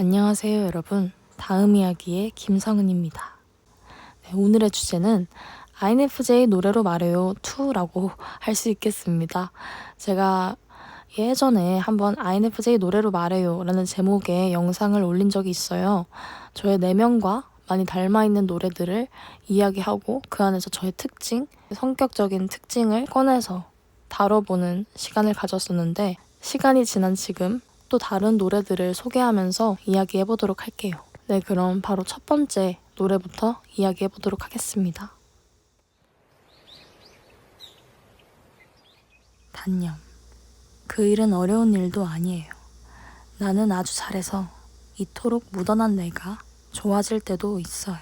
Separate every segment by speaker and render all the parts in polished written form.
Speaker 1: 안녕하세요, 여러분. 다음 이야기의 김성은입니다. 네, 오늘의 주제는 INFJ 노래로 말해요 2라고 할 수 있겠습니다. 제가 예전에 한번 INFJ 노래로 말해요 라는 제목의 영상을 올린 적이 있어요. 저의 내면과 많이 닮아있는 노래들을 이야기하고 그 안에서 저의 특징, 성격적인 특징을 꺼내서 다뤄보는 시간을 가졌었는데, 시간이 지난 지금 또 다른 노래들을 소개하면서 이야기해보도록 할게요. 네, 그럼 바로 첫 번째 노래부터 이야기해보도록 하겠습니다. 단념. 그 일은 어려운 일도 아니에요. 나는 아주 잘해서 이토록 묻어난 내가 좋아질 때도 있어요.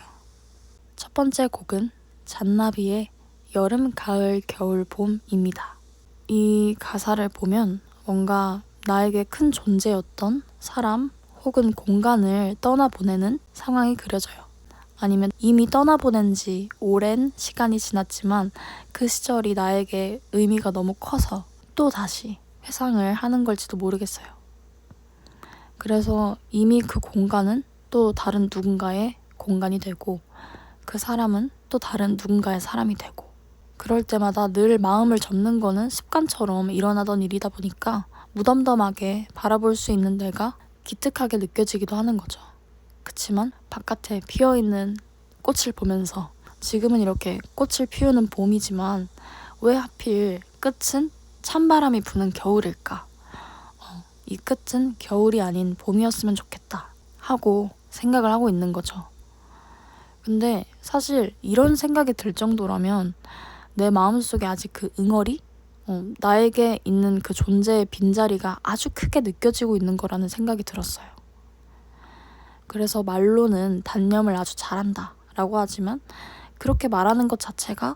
Speaker 1: 첫 번째 곡은 잔나비의 여름, 가을, 겨울, 봄입니다. 이 가사를 보면 뭔가 나에게 큰 존재였던 사람 혹은 공간을 떠나보내는 상황이 그려져요. 아니면 이미 떠나보낸 지 오랜 시간이 지났지만 그 시절이 나에게 의미가 너무 커서 또 다시 회상을 하는 걸지도 모르겠어요. 그래서 이미 그 공간은 또 다른 누군가의 공간이 되고 그 사람은 또 다른 누군가의 사람이 되고, 그럴 때마다 늘 마음을 접는 거는 습관처럼 일어나던 일이다 보니까 무덤덤하게 바라볼 수 있는 내가 기특하게 느껴지기도 하는 거죠. 그치만 바깥에 피어있는 꽃을 보면서 지금은 이렇게 꽃을 피우는 봄이지만 왜 하필 끝은 찬바람이 부는 겨울일까? 이 끝은 겨울이 아닌 봄이었으면 좋겠다 하고 생각을 하고 있는 거죠. 근데 사실 이런 생각이 들 정도라면 내 마음속에 아직 그 응어리? 나에게 있는 그 존재의 빈자리가 아주 크게 느껴지고 있는 거라는 생각이 들었어요. 그래서 말로는 단념을 아주 잘한다 라고 하지만 그렇게 말하는 것 자체가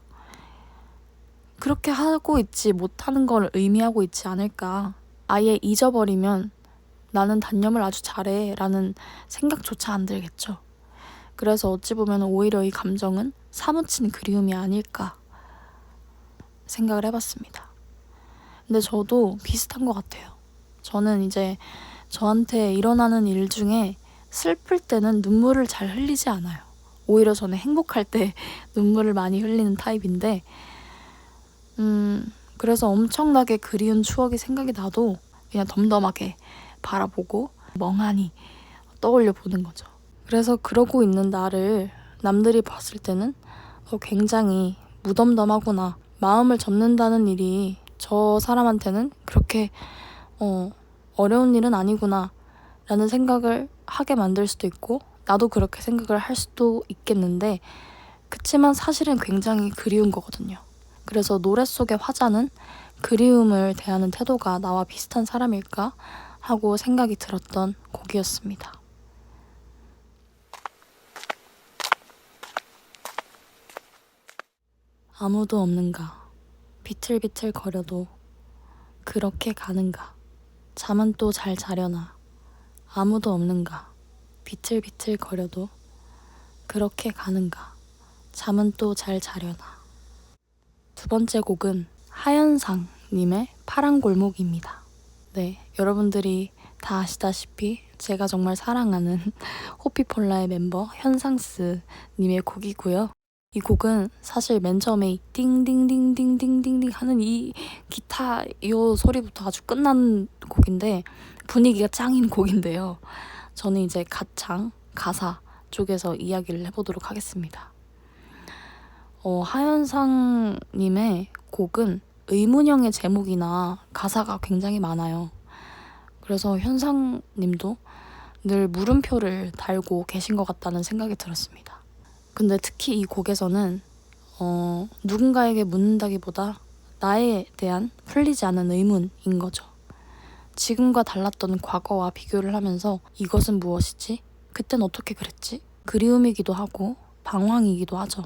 Speaker 1: 그렇게 하고 있지 못하는 걸 의미하고 있지 않을까. 아예 잊어버리면 나는 단념을 아주 잘해 라는 생각조차 안 들겠죠. 그래서 어찌 보면 오히려 이 감정은 사무친 그리움이 아닐까 생각을 해봤습니다. 근데 저도 비슷한 것 같아요. 저는 이제 저한테 일어나는 일 중에 슬플 때는 눈물을 잘 흘리지 않아요. 오히려 저는 행복할 때 눈물을 많이 흘리는 타입인데, 그래서 엄청나게 그리운 추억이 생각이 나도 그냥 덤덤하게 바라보고 멍하니 떠올려 보는 거죠. 그래서 그러고 있는 나를 남들이 봤을 때는 굉장히 무덤덤하구나, 마음을 접는다는 일이 저 사람한테는 그렇게 어려운 일은 아니구나 라는 생각을 하게 만들 수도 있고, 나도 그렇게 생각을 할 수도 있겠는데, 그치만 사실은 굉장히 그리운 거거든요. 그래서 노래 속의 화자는 그리움을 대하는 태도가 나와 비슷한 사람일까 하고 생각이 들었던 곡이었습니다. 아무도 없는가, 비틀비틀 거려도 그렇게 가는가, 잠은 또 잘 자려나, 아무도 없는가, 비틀비틀 거려도 그렇게 가는가, 잠은 또 잘 자려나. 두 번째 곡은 하현상님의 파란 골목입니다. 네, 여러분들이 다 아시다시피 제가 정말 사랑하는 호피폴라의 멤버 현상스님의 곡이고요. 이 곡은 사실 맨 처음에 이 띵띵띵띵띵띵띵 하는 이 기타 이 소리부터 아주 끝나는 곡인데 분위기가 짱인 곡인데요. 저는 이제 가창, 가사 쪽에서 이야기를 해보도록 하겠습니다. 하현상님의 곡은 의문형의 제목이나 가사가 굉장히 많아요. 그래서 현상님도 늘 물음표를 달고 계신 것 같다는 생각이 들었습니다. 근데 특히 이 곡에서는 누군가에게 묻는다기보다 나에 대한 풀리지 않은 의문인 거죠. 지금과 달랐던 과거와 비교를 하면서 이것은 무엇이지? 그땐 어떻게 그랬지? 그리움이기도 하고 방황이기도 하죠.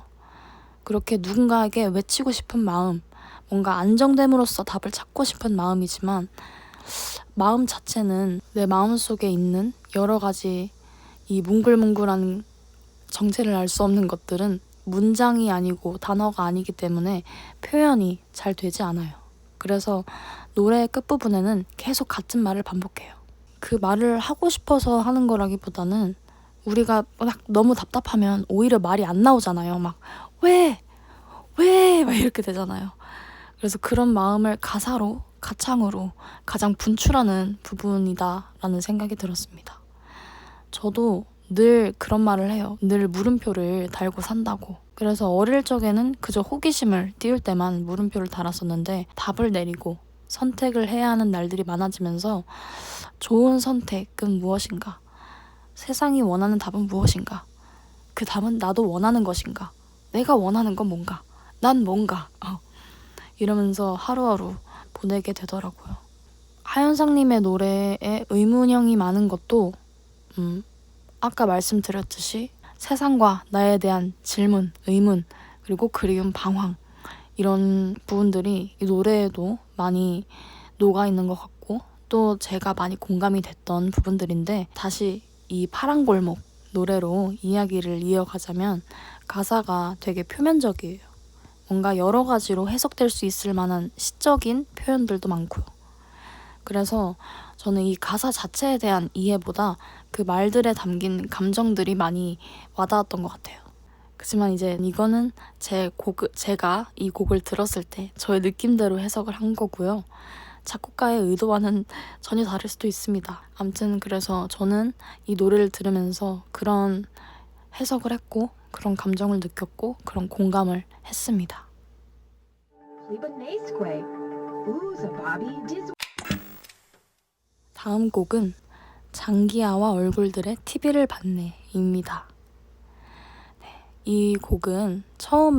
Speaker 1: 그렇게 누군가에게 외치고 싶은 마음, 뭔가 안정됨으로써 답을 찾고 싶은 마음이지만 마음 자체는 내 마음속에 있는 여러 가지 이 뭉글뭉글한 정체를 알 수 없는 것들은 문장이 아니고 단어가 아니기 때문에 표현이 잘 되지 않아요. 그래서 노래의 끝부분에는 계속 같은 말을 반복해요. 그 말을 하고 싶어서 하는 거라기보다는 우리가 막 너무 답답하면 오히려 말이 안 나오잖아요. 막 왜? 왜? 막 이렇게 되잖아요. 그래서 그런 마음을 가사로, 가창으로 가장 분출하는 부분이다라는 생각이 들었습니다. 저도 늘 그런 말을 해요. 늘 물음표를 달고 산다고. 그래서 어릴 적에는 그저 호기심을 띄울 때만 물음표를 달았었는데 답을 내리고 선택을 해야 하는 날들이 많아지면서 좋은 선택은 무엇인가? 세상이 원하는 답은 무엇인가? 그 답은 나도 원하는 것인가? 내가 원하는 건 뭔가? 난 뭔가? 이러면서 하루하루 보내게 되더라고요. 하현상님의 노래에 의문형이 많은 것도 아까 말씀드렸듯이 세상과 나에 대한 질문, 의문, 그리고 그리움, 방황 이런 부분들이 이 노래에도 많이 녹아있는 것 같고 또 제가 많이 공감이 됐던 부분들인데 다시 이 파란골목 노래로 이야기를 이어가자면 가사가 되게 표면적이에요. 뭔가 여러 가지로 해석될 수 있을 만한 시적인 표현들도 많고요. 그래서 저는 이 가사 자체에 대한 이해보다 그 말들에 담긴 감정들이 많이 와닿았던 것 같아요. 그렇지만 이제 이거는 제가 이 곡을 들었을 때 저의 느낌대로 해석을 한 거고요. 작곡가의 의도와는 전혀 다를 수도 있습니다. 아무튼 그래서 저는 이 노래를 들으면서 그런 해석을 했고 그런 감정을 느꼈고 그런 공감을 했습니다. 다음 곡은 장기하와 얼굴들의 TV를 봤네입니다. 이 곡은 처음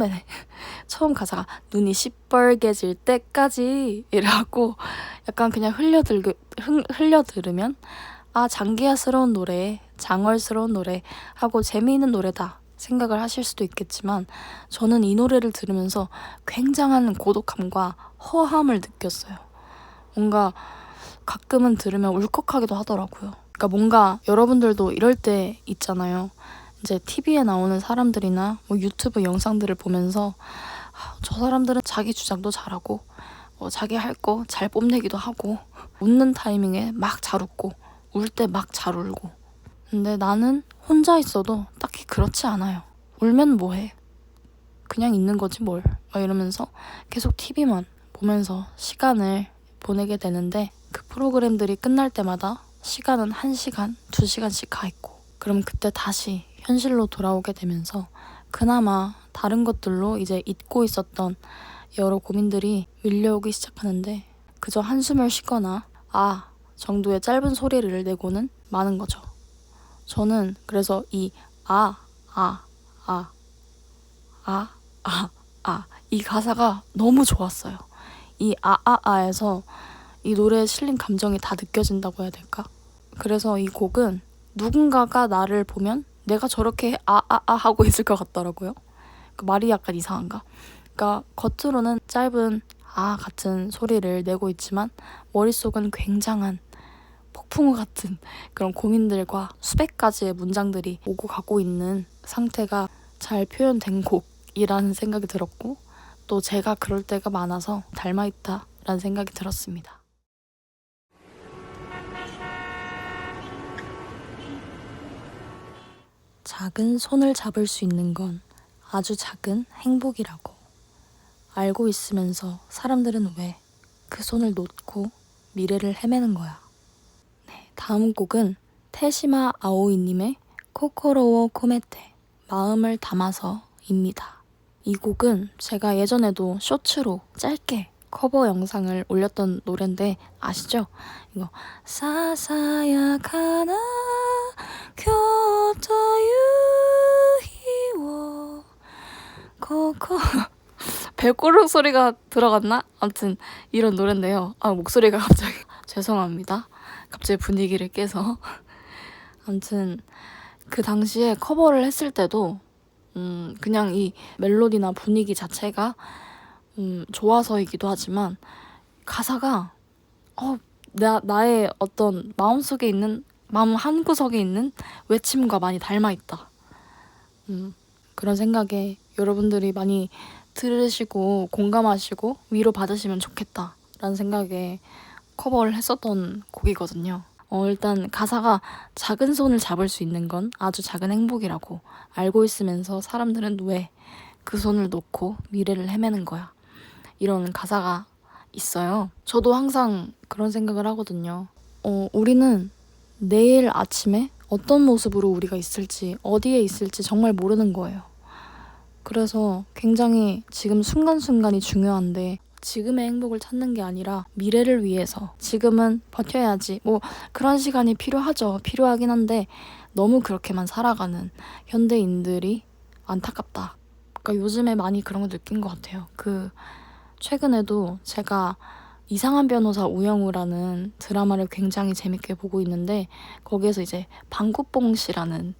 Speaker 1: 가사가 눈이 시뻘개질 때까지 이래갖고 약간 그냥 흘려 들으면 아 장기하스러운 노래, 장얼스러운 노래 하고 재미있는 노래다 생각을 하실 수도 있겠지만 저는 이 노래를 들으면서 굉장한 고독함과 허함을 느꼈어요. 뭔가 가끔은 들으면 울컥하기도 하더라고요. 그러니까 뭔가 여러분들도 이럴 때 있잖아요. 이제 TV에 나오는 사람들이나 뭐 유튜브 영상들을 보면서 저 사람들은 자기 주장도 잘하고 자기 할 거 잘 뽐내기도 하고 웃는 타이밍에 막 잘 웃고 울 때 막 잘 울고 근데 나는 혼자 있어도 딱히 그렇지 않아요. 울면 뭐해? 그냥 있는 거지 뭘. 막 이러면서 계속 TV만 보면서 시간을 보내게 되는데 그 프로그램들이 끝날 때마다 시간은 1시간, 2시간씩 가 있고 그럼 그때 다시 현실로 돌아오게 되면서 그나마 다른 것들로 이제 잊고 있었던 여러 고민들이 밀려오기 시작하는데 그저 한숨을 쉬거나 정도의 짧은 소리를 내고는 마는 거죠. 저는 그래서 이 이 가사가 너무 좋았어요. 이 에서 이 노래에 실린 감정이 다 느껴진다고 해야 될까? 그래서 이 곡은 누군가가 나를 보면 내가 저렇게 하고 있을 것 같더라고요. 그 말이 약간 이상한가? 그러니까 겉으로는 짧은 같은 소리를 내고 있지만 머릿속은 굉장한 폭풍우 같은 그런 고민들과 수백 가지의 문장들이 오고 가고 있는 상태가 잘 표현된 곡이라는 생각이 들었고 또 제가 그럴 때가 많아서 닮아있다라는 생각이 들었습니다. 작은 손을 잡을 수 있는 건 아주 작은 행복이라고 알고 있으면서 사람들은 왜 그 손을 놓고 미래를 헤매는 거야. 다음 곡은 테시마 아오이님의 코코로오 코메테 마음을 담아서입니다. 이 곡은 제가 예전에도 쇼츠로 짧게 커버 영상을 올렸던 노래인데 아시죠? 이거 사사야카나 교토 유히워 코코 배꼽 소리가 들어갔나? 아무튼 이런 노래인데요. 목소리가 갑자기 죄송합니다. 갑자기 분위기를 깨서 아무튼 그 당시에 커버를 했을 때도 그냥 이 멜로디나 분위기 자체가 좋아서이기도 하지만 가사가 나의 어떤 마음속에 있는 마음 한구석에 있는 외침과 많이 닮아있다. 그런 생각에 여러분들이 많이 들으시고 공감하시고 위로받으시면 좋겠다라는 생각에 커버를 했었던 곡이거든요. 일단 가사가 작은 손을 잡을 수 있는 건 아주 작은 행복이라고 알고 있으면서 사람들은 왜 그 손을 놓고 미래를 헤매는 거야. 이런 가사가 있어요. 저도 항상 그런 생각을 하거든요. 우리는 내일 아침에 어떤 모습으로 우리가 있을지, 어디에 있을지 정말 모르는 거예요. 그래서 굉장히 지금 순간순간이 중요한데 지금의 행복을 찾는 게 아니라 미래를 위해서 지금은 버텨야지. 뭐 그런 시간이 필요하죠. 필요하긴 한데 너무 그렇게만 살아가는 현대인들이 안타깝다. 그러니까 요즘에 많이 그런 거 느낀 것 같아요. 최근에도 제가 이상한 변호사 우영우라는 드라마를 굉장히 재밌게 보고 있는데 거기에서 이제 방구뽕 씨라는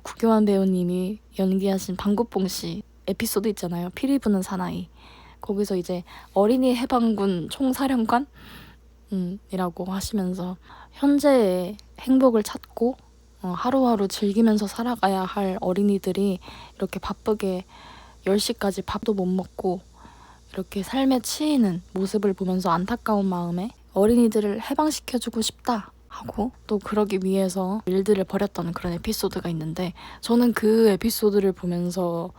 Speaker 1: 구교환 배우님이 연기하신 방구뽕 씨 에피소드 있잖아요. 피리 부는 사나이. 거기서 이제 어린이 해방군 총사령관 이라고 하시면서 현재의 행복을 찾고 하루하루 즐기면서 살아가야 할 어린이들이 이렇게 바쁘게 10시까지 밥도 못 먹고 이렇게 삶에 치이는 모습을 보면서 안타까운 마음에 어린이들을 해방시켜주고 싶다 하고 또 그러기 위해서 일들을 벌였던 그런 에피소드가 있는데 저는 그 에피소드를 보면서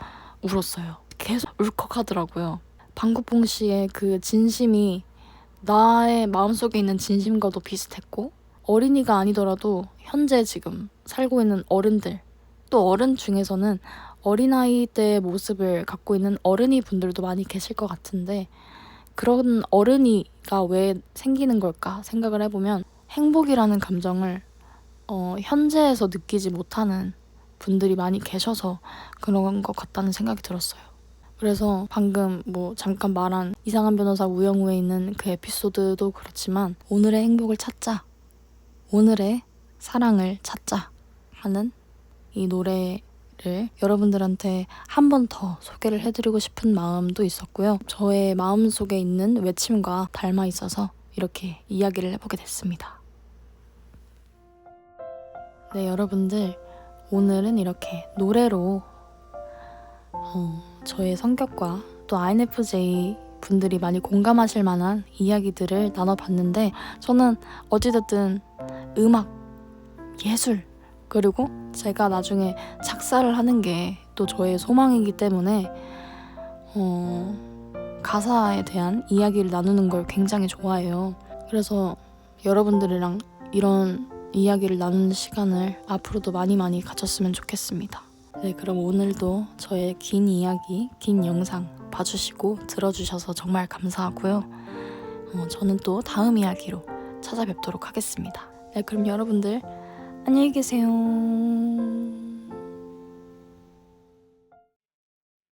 Speaker 1: 울었어요. 계속 울컥하더라고요. 방구뽕 씨의 그 진심이 나의 마음속에 있는 진심과도 비슷했고 어린이가 아니더라도 현재 지금 살고 있는 어른들 또 어른 중에서는 어린아이 때의 모습을 갖고 있는 어른이 분들도 많이 계실 것 같은데 그런 어른이가 왜 생기는 걸까 생각을 해보면 행복이라는 감정을 현재에서 느끼지 못하는 분들이 많이 계셔서 그런 것 같다는 생각이 들었어요. 그래서 방금 뭐 잠깐 말한 이상한 변호사 우영우에 있는 그 에피소드도 그렇지만 오늘의 행복을 찾자, 오늘의 사랑을 찾자 하는 이 노래를 여러분들한테 한 번 더 소개를 해드리고 싶은 마음도 있었고요. 저의 마음속에 있는 외침과 닮아 있어서 이렇게 이야기를 해보게 됐습니다. 네, 여러분들 오늘은 이렇게 노래로 저의 성격과 또 INFJ 분들이 많이 공감하실 만한 이야기들을 나눠봤는데 저는 어찌됐든 음악, 예술 그리고 제가 나중에 작사를 하는 게 또 저의 소망이기 때문에 가사에 대한 이야기를 나누는 걸 굉장히 좋아해요. 그래서 여러분들이랑 이런 이야기를 나누는 시간을 앞으로도 많이 많이 가졌으면 좋겠습니다. 네, 그럼 오늘도 저의 긴 이야기, 긴 영상 봐주시고 들어주셔서 정말 감사하고요. 저는 또 다음 이야기로 찾아뵙도록 하겠습니다. 네, 그럼 여러분들 안녕히 계세요.